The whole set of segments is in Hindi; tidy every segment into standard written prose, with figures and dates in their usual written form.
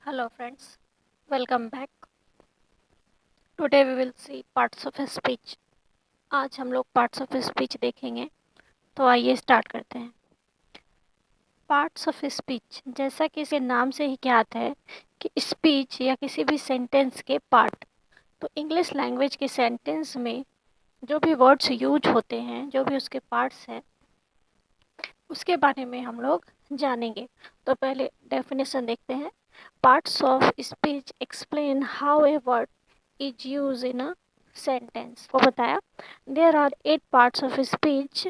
Hello friends, welcome back. Today we will see parts of a speech. आज हम लोग पार्ट्स ऑफ स्पीच देखेंगे, तो आइए स्टार्ट करते हैं। पार्ट्स ऑफ स्पीच, जैसा कि इसके नाम से ही ज्ञात है कि स्पीच या किसी भी सेंटेंस के पार्ट। तो इंग्लिश लैंग्वेज के सेंटेंस में जो भी वर्ड्स यूज होते हैं, जो भी उसके पार्ट्स हैं, उसके बारे में हम लोग जानेंगे। तो पहले डेफिनेशन देखते हैं। Parts of speech explain how a word is use in a sentence. वो बताया there are 8 parts of speech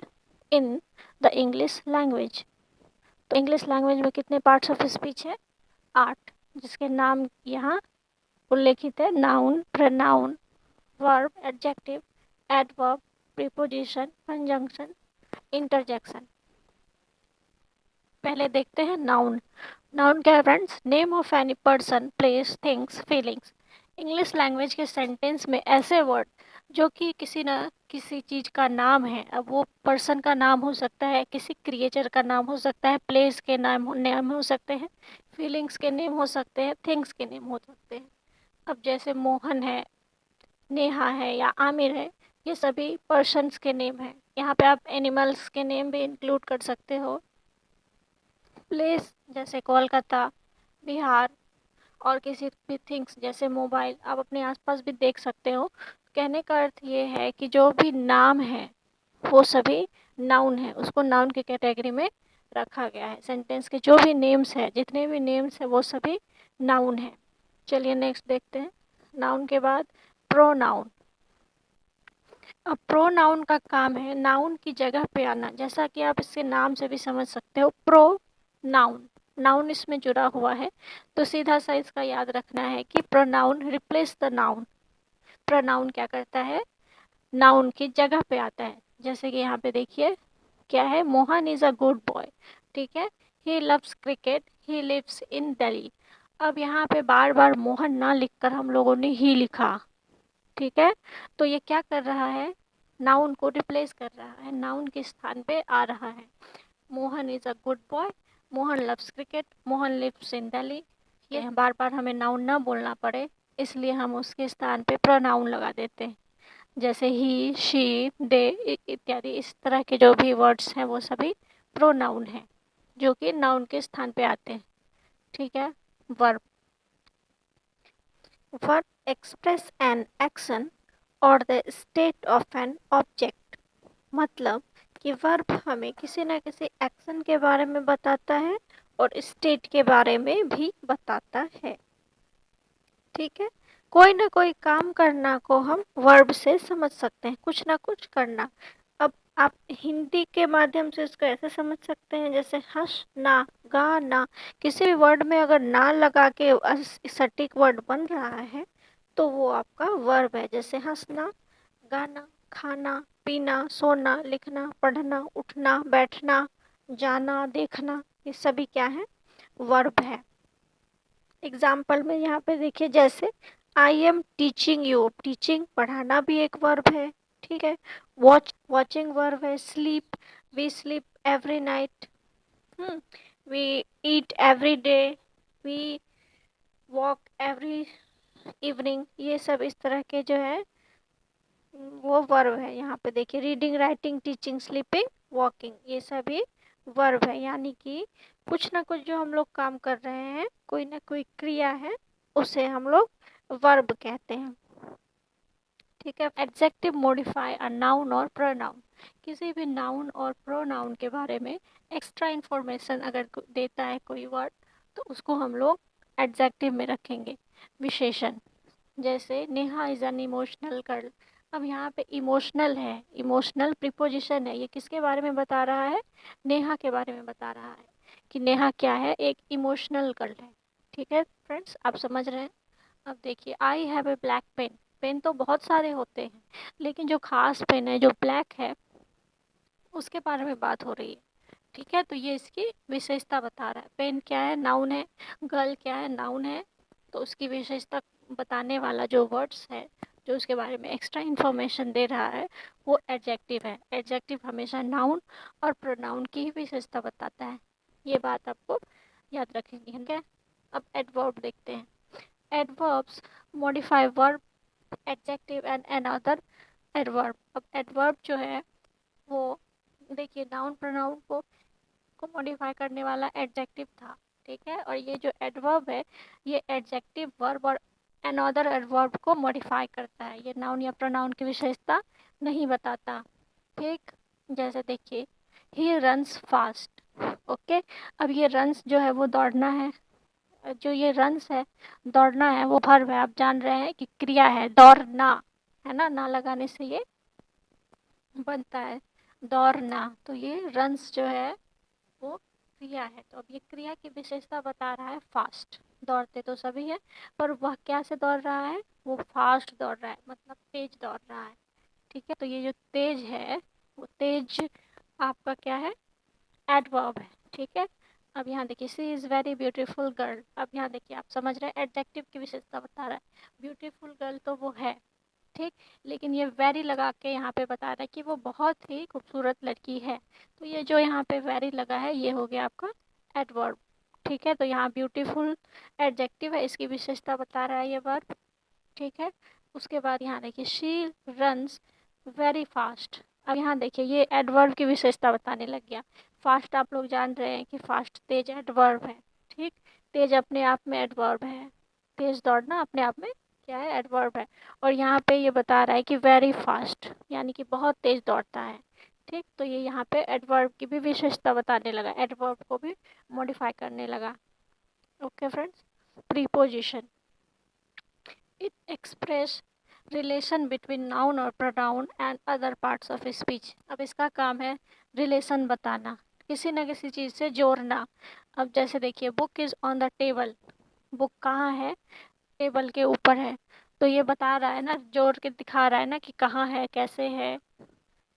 in the English language. तो इंग्लिश लैंग्वेज में कितने पार्ट्स ऑफ स्पीच है? 8, जिसके नाम यहाँ उल्लेखित है। Noun, pronoun, verb, adjective, adverb, preposition, conjunction, interjection. पहले देखते हैं नाउन। नाउन क्या है friends? Name of any person, place, things, feelings. English language के सेंटेंस में ऐसे वर्ड जो कि किसी न किसी चीज़ का नाम है। अब वो पर्सन का नाम हो सकता है, किसी क्रिएचर का नाम हो सकता है, प्लेस के नाम हो सकते हैं, फीलिंग्स के नेम हो सकते हैं, थिंग्स के नेम हो सकते हैं। अब जैसे मोहन है, नेहा है या आमिर है, ये सभी पर्सन्स के नेम हैं। यहाँ पे आप एनिमल्स के नेम भी इंक्लूड कर सकते हो। प्लेस जैसे कोलकाता, बिहार, और किसी भी थिंग्स जैसे मोबाइल आप अपने आसपास भी देख सकते हो। कहने का अर्थ ये है कि जो भी नाम है वो सभी नाउन है, उसको नाउन की कैटेगरी में रखा गया है। सेंटेंस के जो भी नेम्स है, जितने भी नेम्स है, वो सभी नाउन है। चलिए नेक्स्ट देखते हैं। नाउन के बाद प्रोनाउन। अब प्रोनाउन का काम है नाउन की जगह पे आना, जैसा कि आप इसके नाम से भी समझ सकते हो। प्रो नाउन, नाउन इसमें जुड़ा हुआ है, तो सीधा सा इसका याद रखना है कि pronoun replace the noun. Pronoun क्या करता है? नाउन की जगह पे आता है। जैसे कि यहाँ पे देखिए क्या है, Mohan is a good boy, ठीक है। He loves cricket, he lives in Delhi. अब यहाँ पे बार बार मोहन ना लिखकर हम लोगों ने ही लिखा, ठीक है। तो ये क्या कर रहा है? नाउन को रिप्लेस कर रहा है, नाउन के स्थान पे आ रहा है। Mohan is a good boy, Mohan loves cricket, Mohan lives in Delhi. ये बार बार हमें नाउन ना बोलना पड़े, इसलिए हम उसके स्थान पे प्रोनाउन लगा देते हैं। जैसे ही, शी, दे इत्यादि इस तरह के जो भी वर्ड्स हैं वो सभी प्रोनाउन हैं, जो कि नाउन के स्थान पे आते हैं, ठीक है। Verb, verb express an action और the state of an object. मतलब कि वर्ब हमें किसी न किसी एक्शन के बारे में बताता है और स्टेट के बारे में भी बताता है, ठीक है। कोई ना कोई काम करना को हम वर्ब से समझ सकते हैं, कुछ ना कुछ करना। अब आप हिंदी के माध्यम से इसको ऐसे समझ सकते हैं जैसे हंसना, गाना। किसी भी वर्ड में अगर ना लगा के सटीक वर्ड बन रहा है तो वो आपका वर्ब है। जैसे हंसना, गाना, खाना, पीना, सोना, लिखना, पढ़ना, उठना, बैठना, जाना, देखना, ये सभी क्या है? वर्ब है। एग्जाम्पल में यहाँ पे देखिए, जैसे I am teaching you, teaching पढ़ाना भी एक वर्ब है, ठीक है। वॉचिंग वर्ब है। Sleep, we sleep every night, we eat every day, we walk every evening. ये सब इस तरह के जो है वो वर्ब है। यहाँ पे देखिए reading, writing, teaching, sleeping, walking, ये सभी वर्ब है। यानी कि कुछ ना कुछ जो हम लोग काम कर रहे हैं, कोई ना कोई क्रिया है, उसे हम लोग वर्ब कहते हैं, ठीक है। एडजेक्टिव मॉडिफाई अ नाउन और प्रोनाउन। किसी भी नाउन और प्रोनाउन के बारे में एक्स्ट्रा इंफॉर्मेशन अगर देता है कोई वर्ड, तो उसको हम लोग एडजेक्टिव में रखेंगे, विशेषण। जैसे Neha is an emotional girl. अब यहाँ पे इमोशनल है, इमोशनल प्रीपोजिशन है, ये किसके बारे में बता रहा है? नेहा के बारे में बता रहा है कि नेहा क्या है? एक इमोशनल गर्ल है, ठीक है फ्रेंड्स, आप समझ रहे हैं। अब देखिए I have a black pen. Pen तो बहुत सारे होते हैं, लेकिन जो खास पेन है, जो ब्लैक है, उसके बारे में बात हो रही है, ठीक है। तो ये इसकी विशेषता बता रहा है। पेन क्या है? नाउन है। गर्ल क्या है? नाउन है। तो उसकी विशेषता बताने वाला जो वर्ड्स है, जो उसके बारे में एक्स्ट्रा इन्फॉर्मेशन दे रहा है, वो एडजेक्टिव है। एडजेक्टिव हमेशा नाउन और प्रोनाउन की ही विशेषता बताता है। ये बात आपको याद रखेंगे, ठीक है। अब एडवर्ब देखते हैं। Adverbs modify verb, adjective and another adverb. अब एडवर्ब जो है वो देखिए नाउन प्रोनाउन को मॉडिफाई करने वाला एडजेक्टिव था, ठीक है। और ये जो एडवर्ब है ये एडजेक्टिव वर्ब और अनदर एडवर्ब को मॉडिफाई करता है, ये नाउन या प्रोनाउन की विशेषता नहीं बताता, ठीक। जैसे देखिए ही रन्स फास्ट, ओके। अब ये रन्स जो है वो दौड़ना है, जो ये रन्स है दौड़ना है वो वर्ब है, आप जान रहे हैं कि क्रिया है दौड़ना, है ना लगाने से ये बनता है दौड़ना। तो ये रन्स जो है वो क्रिया है, तो अब ये क्रिया की विशेषता बता रहा है फास्ट। दौड़ते तो सभी है पर वह क्या से दौड़ रहा है, वो फास्ट दौड़ रहा है, मतलब तेज दौड़ रहा है, ठीक है। तो ये जो तेज है वो तेज आपका क्या है, एडवर्ब है, ठीक है। अब यहाँ देखिए सी इज़ वेरी ब्यूटीफुल गर्ल। अब यहाँ देखिए आप समझ रहे हैं एडजेक्टिव की विशेषता बता रहा है, ब्यूटीफुल गर्ल तो वो है, ठीक। लेकिन ये वेरी लगा के यहाँ पे बता रहा है कि वो बहुत ही खूबसूरत लड़की है। तो ये जो यहाँ पे वेरी लगा है ये हो गया आपका एडवर्ब, ठीक है। तो यहाँ ब्यूटीफुल एडजेक्टिव है, इसकी विशेषता बता रहा है ये वर्ब, ठीक है। उसके बाद यहाँ देखिए शी रन्स वेरी फास्ट। अब यहाँ देखिए ये एडवर्ब की विशेषता बताने लग गया। फास्ट आप लोग जान रहे हैं कि फास्ट तेज एडवर्ब है, ठीक। तेज अपने आप में एडवर्ब है, तेज दौड़ना अपने आप में क्या है, एडवर्ब है। और यहाँ पे ये बता रहा है कि वेरी फास्ट यानी कि बहुत तेज दौड़ता है, ठीक। तो ये यहाँ पे एडवर्ब की भी विशेषता बताने लगा, एडवर्ब को भी मॉडिफाई करने लगा, okay friends. Preposition, it express relation between noun और pronoun and other parts of speech. अब इसका काम है रिलेशन बताना, किसी न किसी चीज़ से जोड़ना। अब जैसे देखिए book is on the table, book कहाँ है, टेबल के ऊपर है। तो ये बता रहा है ना, जोड़ के दिखा रहा है ना कि कहाँ है कैसे है,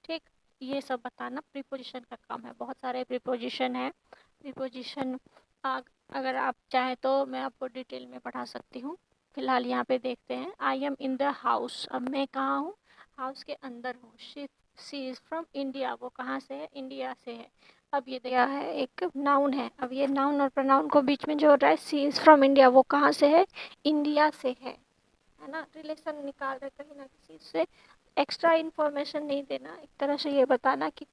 ठीक। ये सब बताना प्रीपोजिशन का काम है। बहुत सारे प्रीपोजिशन है, प्रीपोजिशन अगर आप चाहें तो मैं आपको डिटेल में पढ़ा सकती हूँ। फिलहाल यहाँ पे देखते हैं I am in the house. अब मैं कहाँ हूँ, हाउस के अंदर हूँ। शी इज़ फ्रॉम इंडिया, वो कहाँ से है, इंडिया से है। अब ये दिया है एक नाउन है, अब ये नाउन और प्रोनाउन को बीच में जोड़ रहा है। शी इज़ फ्रॉम इंडिया, वो कहाँ से है, इंडिया से है ना। रिलेशन निकाल रहे कहीं ना किसी से, एक्स्ट्रा इन्फॉर्मेशन नहीं देना, एक तरह से ये बताना कि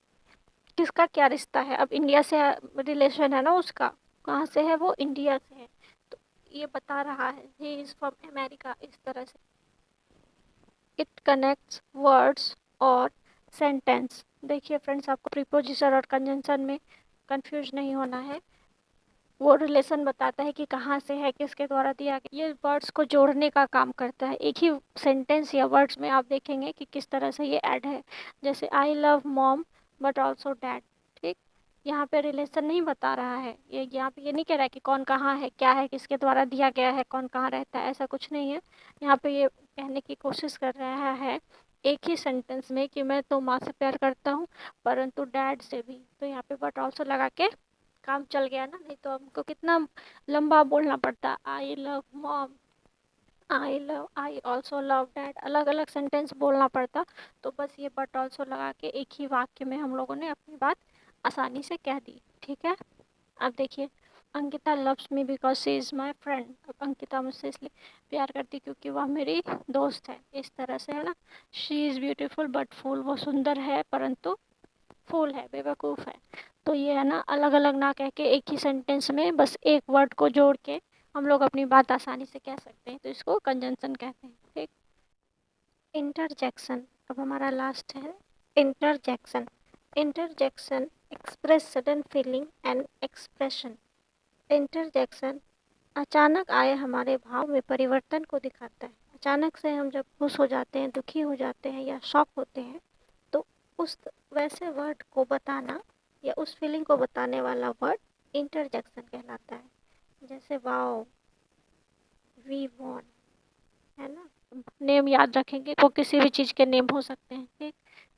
किसका क्या रिश्ता है। अब इंडिया से रिलेशन है ना उसका, कहाँ से है, वो इंडिया से है, तो ये बता रहा है ही इज़ फ्रॉम अमेरिका, इस तरह से। इट कनेक्ट्स वर्ड्स और सेंटेंस। देखिए फ्रेंड्स आपको प्रीपोजिशन और कंजंक्शन में कंफ्यूज नहीं होना है, वो रिलेशन बताता है कि कहाँ से है, किसके द्वारा दिया गया। ये वर्ड्स को जोड़ने का काम करता है, एक ही सेंटेंस या वर्ड्स में आप देखेंगे कि किस तरह से ये ऐड है। जैसे I love mom but also dad, ठीक। यहाँ पे रिलेशन नहीं बता रहा है, ये यहाँ पे ये नहीं कह रहा है कि कौन कहाँ है, क्या है, किसके द्वारा दिया गया है, कौन कहाँ रहता है, ऐसा कुछ नहीं है। यहाँ पे ये कहने की कोशिश कर रहा है एक ही सेंटेंस में कि मैं तो माँ से प्यार करता हूँ परंतु डैड से भी। तो यहाँ पे बट ऑल्सो लगा के काम चल गया ना, नहीं तो हमको कितना लंबा बोलना पड़ता, I love mom, I also love dad, अलग अलग सेंटेंस बोलना पड़ता। तो बस ये बट ऑल्सो लगा के एक ही वाक्य में हम लोगों ने अपनी बात आसानी से कह दी, ठीक है। अब देखिए Ankita loves me because she is my friend. अब अंकिता मुझसे इसलिए प्यार करती क्योंकि वह मेरी दोस्त है, इस तरह से है ना। शी इज़ ब्यूटीफुल बट फूल, वो सुंदर है परंतु फूल है, बेवकूफ़ है। तो ये है ना अलग अलग ना कह के एक ही सेंटेंस में बस एक वर्ड को जोड़ के हम लोग अपनी बात आसानी से कह सकते हैं, तो इसको कंजंक्शन कहते हैं, ठीक। इंटरजेक्शन, अब हमारा लास्ट है interjection. Interjection express sudden feeling and expression. Interjection अचानक आए हमारे भाव में परिवर्तन को दिखाता है। अचानक से हम जब खुश हो जाते हैं, दुखी हो जाते हैं या शॉक होते हैं, तो उस वैसे वर्ड को बताना या उस फीलिंग को बताने वाला वर्ड इंटरजेक्शन कहलाता है। जैसे वाओ, वी वॉन, है ना। नेम याद रखेंगे, वो किसी भी चीज़ के नेम हो सकते हैं, ठीक।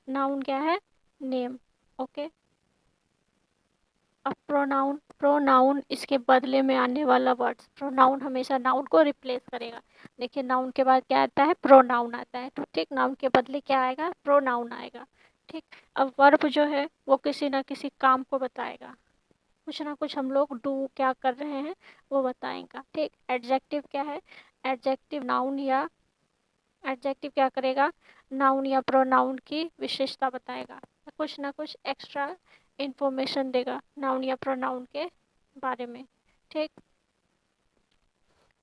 नाउन क्या है, नेम, ओके। अब प्रोनाउन, प्रोनाउन इसके बदले में आने वाला वर्ड्स, प्रोनाउन हमेशा नाउन को रिप्लेस करेगा। देखिए नाउन के बाद क्या आता है, प्रोनाउन आता है, तो ठीक नाउन के बदले क्या आएगा, प्रोनाउन आएगा, ठीक। अब वर्ब जो है वो किसी ना किसी काम को बताएगा, कुछ ना कुछ हम लोग डू क्या कर रहे हैं वो बताएगा। ठीक, एडजेक्टिव क्या है? एडजेक्टिव नाउन या एडजेक्टिव क्या करेगा? नाउन या प्रोनाउन की विशेषता बताएगा, कुछ ना कुछ एक्स्ट्रा इंफॉर्मेशन देगा नाउन या प्रोनाउन के बारे में। ठीक,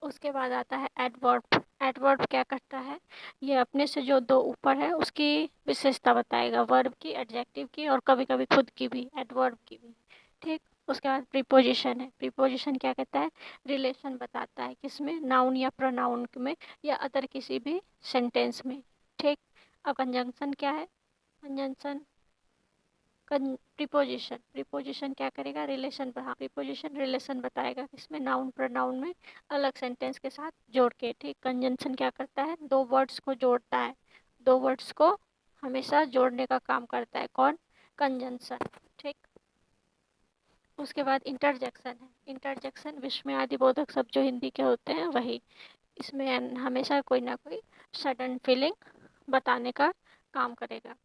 उसके बाद आता है एडवर्ब। एडवर्ब क्या करता है? ये अपने से जो दो ऊपर है उसकी विशेषता बताएगा, वर्ब की, एडजेक्टिव की और कभी कभी खुद की भी, एडवर्ब की भी। ठीक, उसके बाद प्रीपोजिशन है। प्रीपोजिशन क्या कहता है? रिलेशन बताता है, किसमें? नाउन या प्रोनाउन में या अदर किसी भी सेंटेंस में। ठीक, अब कंजंक्शन क्या है? Conjunction preposition. प्रीपोजिशन क्या करेगा? रिलेशन, हाँ, प्रीपोजिशन रिलेशन बताएगा, किसमें? नाउन प्रोनाउन में अलग सेंटेंस के साथ जोड़ के। ठीक, कंजंक्शन क्या करता है? दो वर्ड्स को जोड़ता है, दो वर्ड्स को हमेशा जोड़ने का काम करता है। कौन? कंजंक्शन। ठीक, उसके बाद इंटरजेक्शन है। इंटरजेक्शन विस्मयादिबोधक शब्द जो हिंदी के होते हैं वही, इसमें हमेशा कोई ना कोई सडन फीलिंग बताने का काम करेगा।